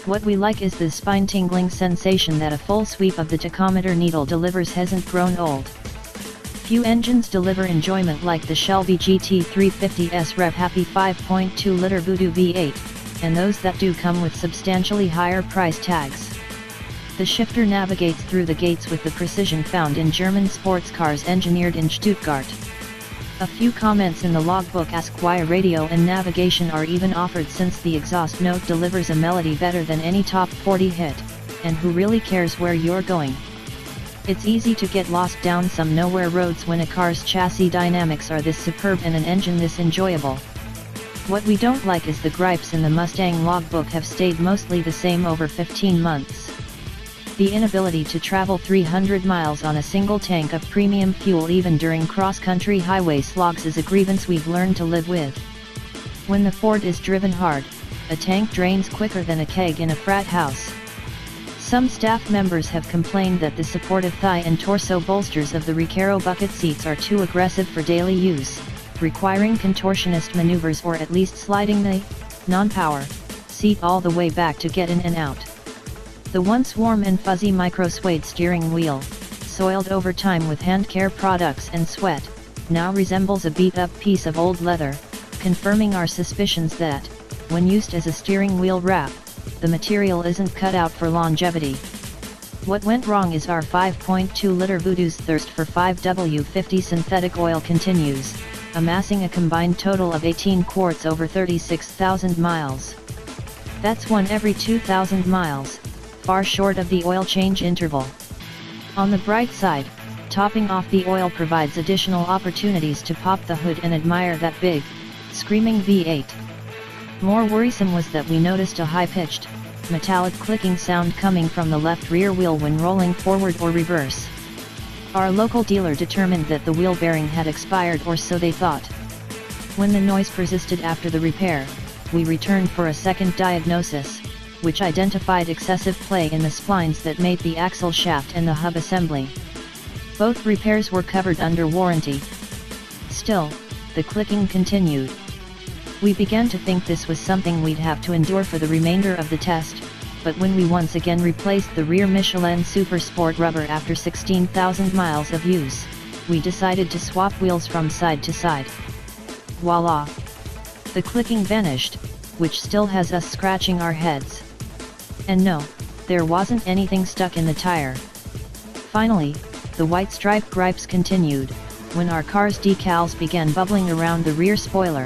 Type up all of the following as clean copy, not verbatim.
What we like is the spine-tingling sensation that a full sweep of the tachometer needle delivers. Hasn't grown old. Few engines deliver enjoyment like the Shelby GT350's rev-happy 5.2-liter Voodoo V-8, and those that do come with substantially higher price tags. The shifter navigates through the gates with the precision found in German sports cars engineered in Stuttgart. A few comments in the logbook ask why radio and navigation are even offered, since the exhaust note delivers a melody better than any top 40 hit, and who really cares where you're going? It's easy to get lost down some nowhere roads when a car's chassis dynamics are this superb and an engine this enjoyable. What we don't like is the gripes in the Mustang logbook have stayed mostly the same over 15 months. The inability to travel 300 miles on a single tank of premium fuel even during cross-country highway slogs is a grievance we've learned to live with. When the Ford is driven hard, a tank drains quicker than a keg in a frat house. Some staff members have complained that the supportive thigh and torso bolsters of the Recaro bucket seats are too aggressive for daily use, requiring contortionist maneuvers or at least sliding the non-power seat all the way back to get in and out. The once warm and fuzzy micro-suede steering wheel, soiled over time with hand care products and sweat, now resembles a beat-up piece of old leather, confirming our suspicions that, when used as a steering wheel wrap, the material isn't cut out for longevity. What went wrong is our 5.2-liter Voodoo's thirst for 5W50 synthetic oil continues, amassing a combined total of 18 quarts over 36,000 miles. That's one every 2,000 miles. Far short of the oil change interval. On the bright side, topping off the oil provides additional opportunities to pop the hood and admire that big, screaming V8. More worrisome was that we noticed a high-pitched, metallic clicking sound coming from the left rear wheel when rolling forward or reverse. Our local dealer determined that the wheel bearing had expired, or so they thought. When the noise persisted after the repair, we returned for a second diagnosis, which identified excessive play in the splines that made the axle shaft and the hub assembly. Both repairs were covered under warranty. Still, the clicking continued. We began to think this was something we'd have to endure for the remainder of the test, but when we once again replaced the rear Michelin Super Sport rubber after 16,000 miles of use, we decided to swap wheels from side to side. Voila! The clicking vanished, which still has us scratching our heads. And no, there wasn't anything stuck in the tire. Finally, the white stripe gripes continued, when our car's decals began bubbling around the rear spoiler.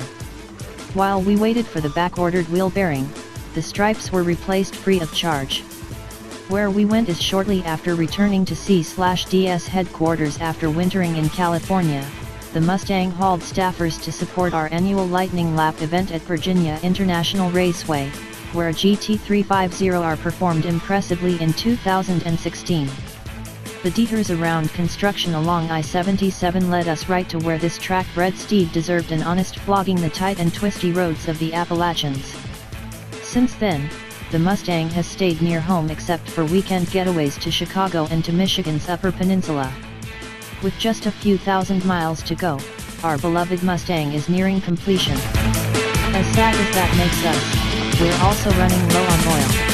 While we waited for the back-ordered wheel bearing, the stripes were replaced free of charge. Where we went is shortly after returning to C/DS headquarters after wintering in California, the Mustang hauled staffers to support our annual Lightning Lap event at Virginia International Raceway, where GT350 are performed impressively in 2016. The detours around construction along I-77 led us right to where this track-bred steed deserved an honest flogging, the tight and twisty roads of the Appalachians. Since then, the Mustang has stayed near home except for weekend getaways to Chicago and to Michigan's Upper Peninsula. With just a few thousand miles to go, our beloved Mustang is nearing completion. As sad as that makes us, we're also running low on oil.